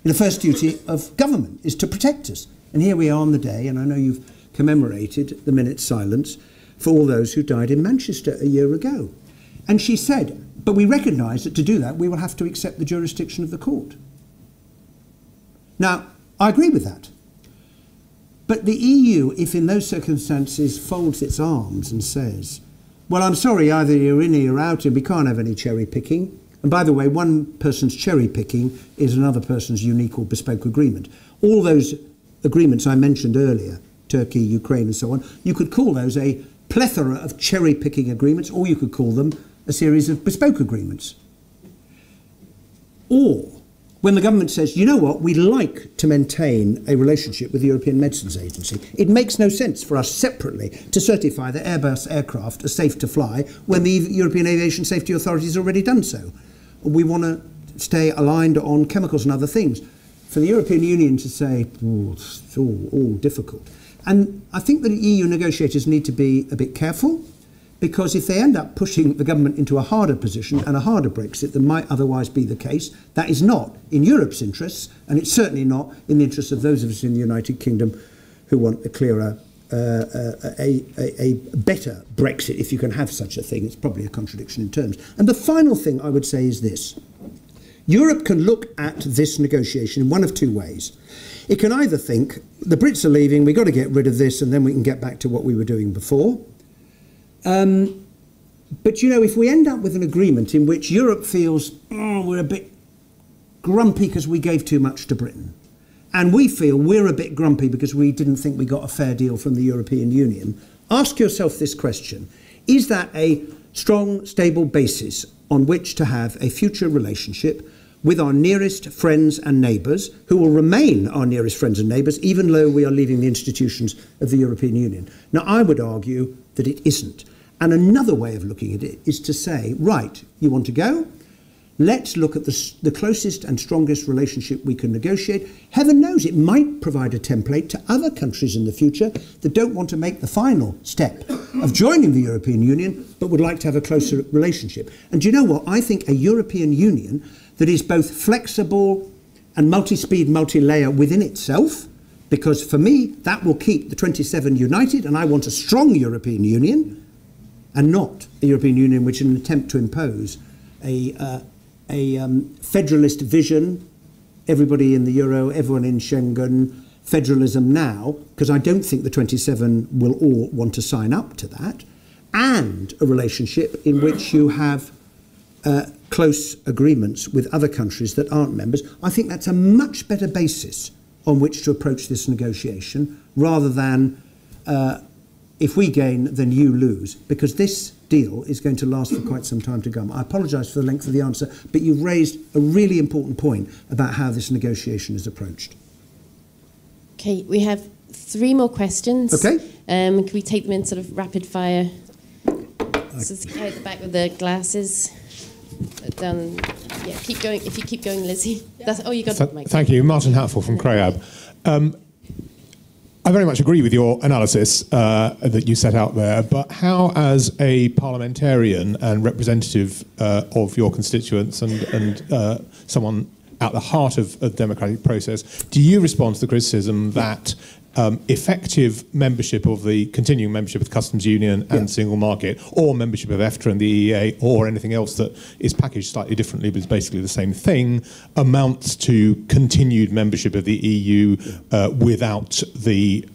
The first duty of government is to protect us. And here we are on the day, and I know you've commemorated the minute's silence for all those who died in Manchester a year ago. And she said, but we recognise that to do that we will have to accept the jurisdiction of the court. Now, I agree with that. But the EU, if in those circumstances folds its arms and says, well, I'm sorry, either you're in or you're out, and we can't have any cherry picking. And by the way, one person's cherry picking is another person's unique or bespoke agreement. All those agreements I mentioned earlier, Turkey, Ukraine and so on, you could call those a plethora of cherry picking agreements, or you could call them a series of bespoke agreements. Or when the government says, you know what, we'd like to maintain a relationship with the European Medicines Agency, it makes no sense for us separately to certify that Airbus aircraft are safe to fly when the European Aviation Safety Authority has already done so. We want to stay aligned on chemicals and other things. For the European Union to say, oh, it's all difficult. And I think that EU negotiators need to be a bit careful, because if they end up pushing the government into a harder position and a harder Brexit than might otherwise be the case, that is not in Europe's interests, and it's certainly not in the interests of those of us in the United Kingdom who want a clearer, a better Brexit, if you can have such a thing. It's probably a contradiction in terms. And the final thing I would say is this. Europe can look at this negotiation in one of two ways. It can either think, the Brits are leaving, we've got to get rid of this, and then we can get back to what we were doing before. But, you know, if we end up with an agreement in which Europe feels, oh, we're a bit grumpy because we gave too much to Britain, and we feel we're a bit grumpy because we didn't think we got a fair deal from the European Union, ask yourself this question. Is that a strong, stable basis on which to have a future relationship with our nearest friends and neighbours, who will remain our nearest friends and neighbours, even though we are leaving the institutions of the European Union? Now, I would argue that it isn't. And another way of looking at it is to say, right, you want to go? Let's look at the closest and strongest relationship we can negotiate. Heaven knows it might provide a template to other countries in the future that don't want to make the final step of joining the European Union, but would like to have a closer relationship. And do you know what? I think a European Union that is both flexible and multi-speed, multi-layer within itself, because for me, that will keep the 27 united, and I want a strong European Union, and not a European Union which is an attempt to impose a federalist vision, everybody in the Euro, everyone in Schengen, federalism now, because I don't think the 27 will all want to sign up to that, and a relationship in which you have close agreements with other countries that aren't members. I think that's a much better basis on which to approach this negotiation, rather than if we gain, then you lose, because this deal is going to last for quite some time to come. I apologise for the length of the answer, but you've raised a really important point about how this negotiation is approached. Okay, we have 3 more questions. Okay. Can we take them in sort of rapid fire? So it's the guy at the back with the glasses. Down, yeah, keep going. If you keep going, Lizzie. That's, oh, you got the mic. Thank you. Martin Hatfield from CREAB. I very much agree with your analysis that you set out there, but how, as a parliamentarian and representative of your constituents and someone at the heart of the democratic process, do you respond to the criticism that effective membership of the continuing membership of the Customs Union and Single Market, or membership of EFTA and the EEA, or anything else that is packaged slightly differently but is basically the same thing, amounts to continued membership of the EU without the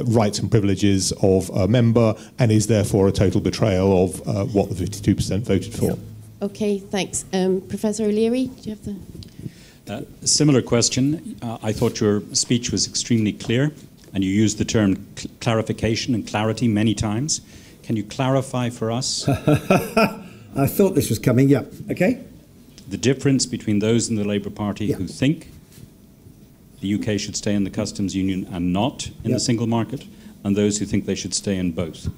rights and privileges of a member, and is therefore a total betrayal of what the 52% voted for? Okay, thanks. Professor O'Leary, do you have the... Similar question. I thought your speech was extremely clear, and you used the term clarification and clarity many times. Can you clarify for us? I thought this was coming, yeah. Okay. The difference between those in the Labour Party who think the UK should stay in the Customs Union and not in the single market, and those who think they should stay in both.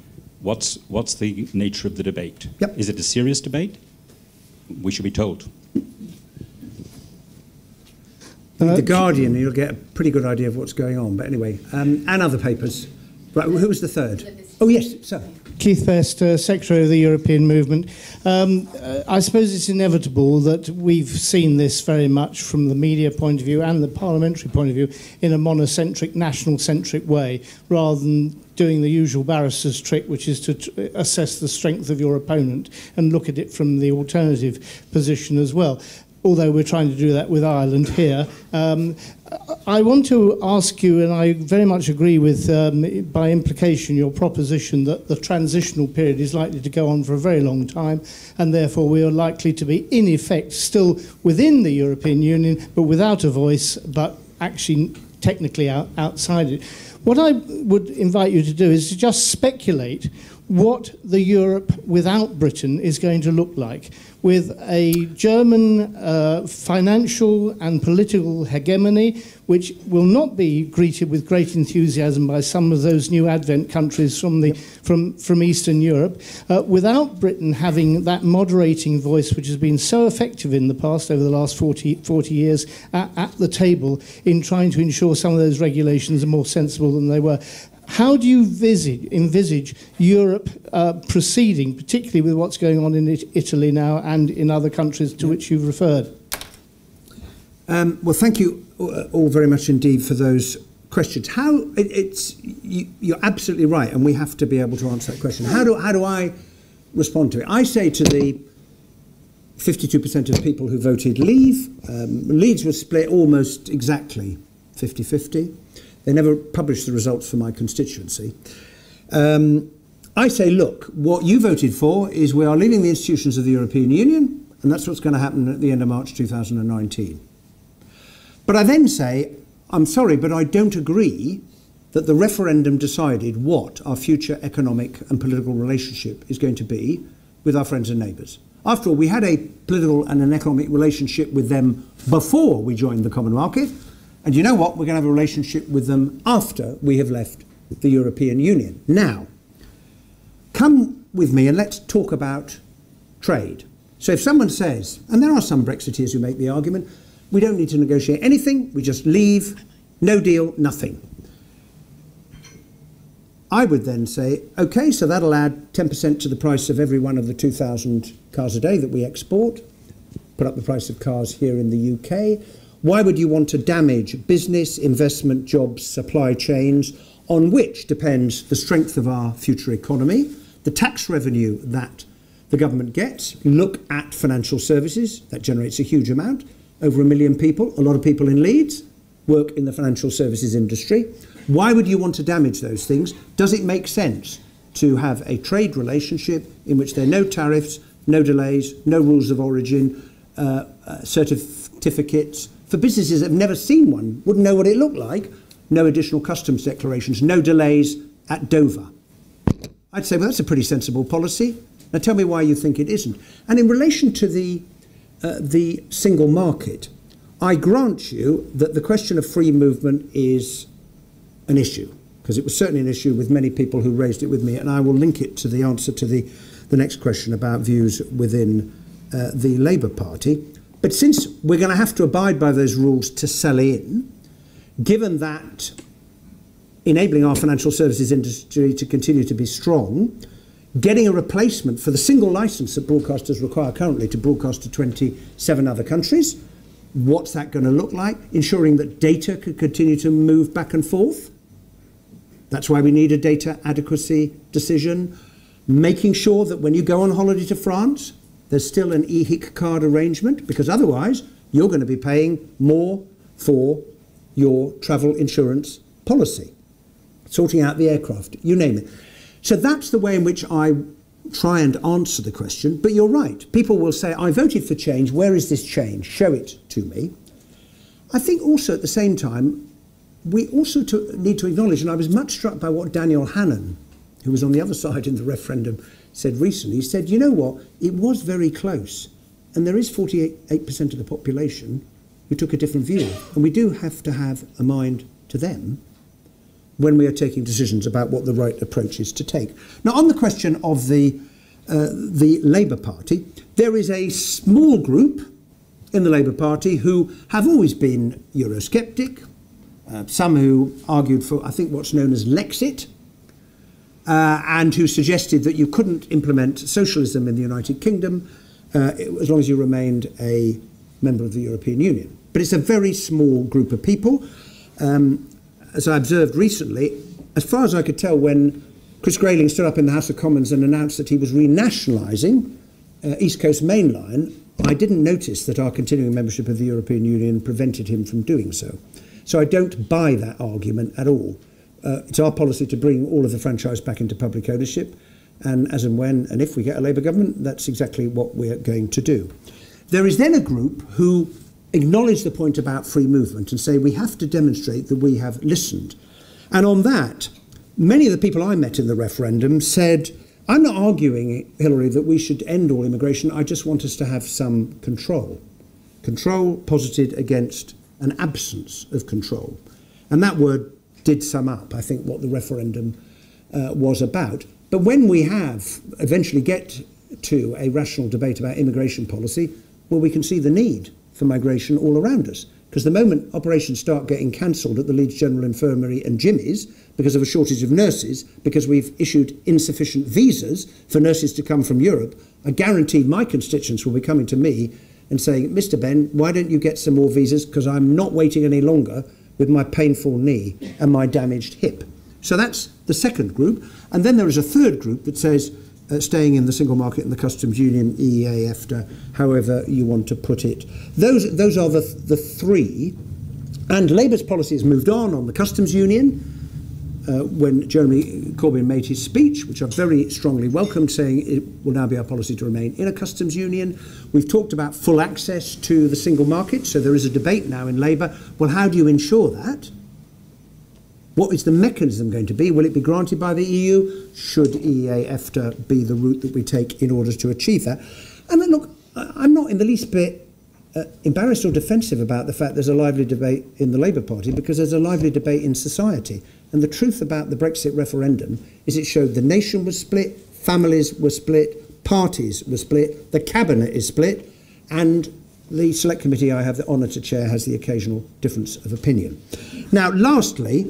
What's the nature of the debate? Yep. Is it a serious debate? We should be told. Read The Guardian, and you'll get a pretty good idea of what's going on. But anyway, and other papers. Right, who was the third? Oh, yes, sir. Keith Best, Secretary of the European Movement. I suppose it's inevitable that we've seen this very much from the media point of view and the parliamentary point of view in a monocentric, national-centric way, rather than doing the usual barrister's trick, which is to assess the strength of your opponent and look at it from the alternative position as well. Although we're trying to do that with Ireland here. I want to ask you, and I very much agree with, by implication, your proposition that the transitional period is likely to go on for a very long time, and therefore we are likely to be, in effect, still within the European Union, but without a voice, but actually technically outside it. What I would invite you to do is to just speculate what the Europe without Britain is going to look like, with a German financial and political hegemony, which will not be greeted with great enthusiasm by some of those new advent countries from Eastern Europe, without Britain having that moderating voice which has been so effective in the past, over the last 40 years, at the table in trying to ensure some of those regulations are more sensible than they were. How do you envisage Europe proceeding, particularly with what's going on in Italy now and in other countries to which you've referred? Well, thank you all very much indeed for those questions. You're absolutely right, and we have to be able to answer that question. How do I respond to it? I say to the 52% of people who voted Leave, Leeds was split almost exactly 50-50. They never published the results for my constituency. I say, look, what you voted for is we are leaving the institutions of the European Union, and that's what's going to happen at the end of March 2019. But I then say, I'm sorry, but I don't agree that the referendum decided what our future economic and political relationship is going to be with our friends and neighbours. After all, we had a political and an economic relationship with them before we joined the common market. And you know what? We're going to have a relationship with them after we have left the European Union. Now, come with me and let's talk about trade. So if someone says, and there are some Brexiteers who make the argument, we don't need to negotiate anything, we just leave, no deal, nothing. I would then say, OK, so that'll add 10% to the price of every one of the 2,000 cars a day that we export, put up the price of cars here in the UK. Why would you want to damage business, investment, jobs, supply chains, on which depends the strength of our future economy, the tax revenue that the government gets? Look at financial services. That generates a huge amount. Over 1 million people, a lot of people in Leeds, work in the financial services industry. Why would you want to damage those things? Does it make sense to have a trade relationship in which there are no tariffs, no delays, no rules of origin, certificates, for businesses that have never seen one, wouldn't know what it looked like, no additional customs declarations, no delays at Dover? I'd say, well, that's a pretty sensible policy. Now tell me why you think it isn't. And in relation to the single market, I grant you that the question of free movement is an issue, because it was certainly an issue with many people who raised it with me, and I will link it to the answer to the next question about views within the Labour Party. But since we're going to have to abide by those rules to sell in, given that enabling our financial services industry to continue to be strong, getting a replacement for the single licence that broadcasters require currently to broadcast to 27 other countries, what's that going to look like? Ensuring that data could continue to move back and forth. That's why we need a data adequacy decision. Making sure that when you go on holiday to France, there's still an EHIC card arrangement, because otherwise you're going to be paying more for your travel insurance policy. Sorting out the aircraft, you name it. So that's the way in which I try and answer the question. But you're right. People will say, I voted for change. Where is this change? Show it to me. I think also at the same time, we also need to acknowledge, and I was much struck by what Daniel Hannan, who was on the other side in the referendum, said recently. He said, you know what, it was very close, and there is 48% of the population who took a different view, and we do have to have a mind to them. when we are taking decisions about what the right approach is to take. Now, on the question of the Labour Party, there is a small group in the Labour Party who have always been Eurosceptic, some who argued for, I think, what's known as Lexit, and who suggested that you couldn't implement socialism in the United Kingdom as long as you remained a member of the European Union. But it's a very small group of people. As I observed recently, as far as I could tell, when Chris Grayling stood up in the House of Commons and announced that he was renationalising East Coast Main Line, I didn't notice that our continuing membership of the European Union prevented him from doing so. So I don't buy that argument at all. It's our policy to bring all of the franchise back into public ownership, and as and when and if we get a Labour government, that's exactly what we're going to do. There is then a group who acknowledge the point about free movement and say we have to demonstrate that we have listened. And on that, many of the people I met in the referendum said, I'm not arguing, Hilary, that we should end all immigration. I just want us to have some control. Control posited against an absence of control. And that word did sum up, I think, what the referendum was about. But when we have eventually get to a rational debate about immigration policy, well, we can see the need for migration all around us. Because the moment operations start getting cancelled at the Leeds General Infirmary and Jimmy's because of a shortage of nurses, because we've issued insufficient visas for nurses to come from Europe, I guarantee my constituents will be coming to me and saying, Mr. Benn, why don't you get some more visas? Because I'm not waiting any longer with my painful knee and my damaged hip. So that's the second group. And then there is a third group that says, staying in the single market and the customs union, EEA, EFTA, however you want to put it. Those are the three. And Labour's policy has moved on the customs union. When Jeremy Corbyn made his speech, which I very strongly welcomed, saying it will now be our policy to remain in a customs union. We've talked about full access to the single market, so there is a debate now in Labour. Well, how do you ensure that? What is the mechanism going to be? Will it be granted by the EU? Should EEA, EFTA be the route that we take in order to achieve that? And then, look, I'm not in the least bit embarrassed or defensive about the fact there's a lively debate in the Labour Party, because there's a lively debate in society. And the truth about the Brexit referendum is it showed the nation was split, families were split, parties were split, the cabinet is split, and the select committee I have the honour to chair has the occasional difference of opinion. Now, lastly,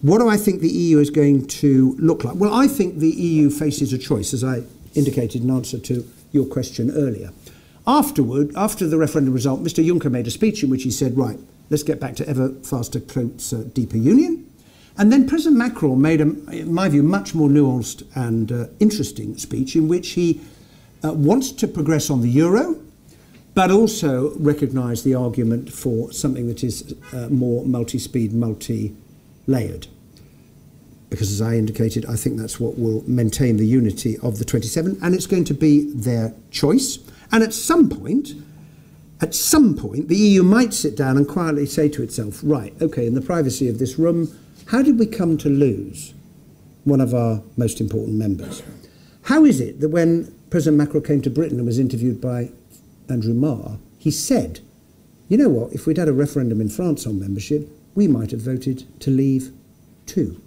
what do I think the EU is going to look like? Well, I think the EU faces a choice, as I indicated in answer to your question earlier. After the referendum result, Mr. Juncker made a speech in which he said, right, let's get back to ever faster, closer, deeper union. And then President Macron made, in my view, much more nuanced and interesting speech in which he wants to progress on the euro, but also recognise the argument for something that is more multi-speed, multi-layered. Because as I indicated, I think that's what will maintain the unity of the 27, and it's going to be their choice. And at some point, the EU might sit down and quietly say to itself, right, OK, in the privacy of this room, how did we come to lose one of our most important members? How is it that when President Macron came to Britain and was interviewed by Andrew Marr, he said, you know what, if we'd had a referendum in France on membership, we might have voted to leave too.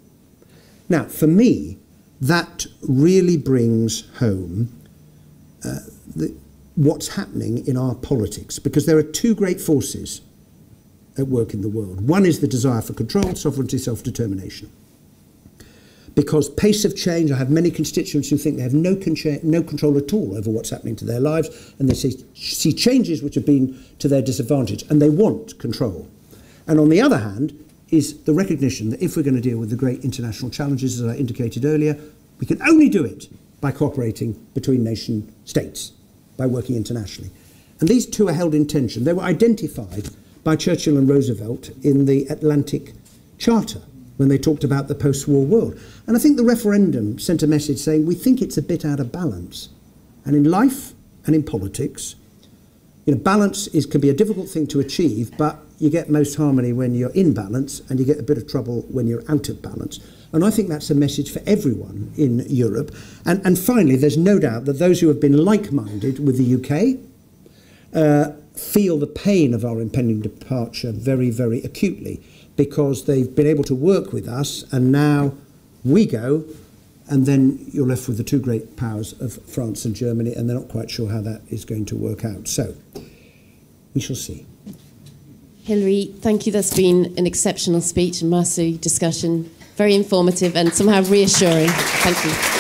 Now, for me, that really brings home what's happening in our politics, because there are two great forces at work in the world. One is the desire for control, sovereignty, self-determination. Because pace of change, I have many constituents who think they have no control at all over what's happening to their lives, and they see changes which have been to their disadvantage, and they want control. And on the other hand is the recognition that if we're going to deal with the great international challenges, as I indicated earlier, we can only do it by cooperating between nation states, by working internationally. And these two are held in tension. They were identified by Churchill and Roosevelt in the Atlantic Charter when they talked about the post-war world. And I think the referendum sent a message saying we think it's a bit out of balance. And in life and in politics, balance can be a difficult thing to achieve, but you get most harmony when you're in balance, and you get a bit of trouble when you're out of balance. And I think that's a message for everyone in Europe. And finally, there's no doubt that those who have been like-minded with the UK feel the pain of our impending departure very, very acutely. because they've been able to work with us, and now we go, and then you're left with the two great powers of France and Germany, and they're not quite sure how that is going to work out. So we shall see. Hilary, thank you. That's been an exceptional speech and massive discussion, very informative and somehow reassuring. Thank you.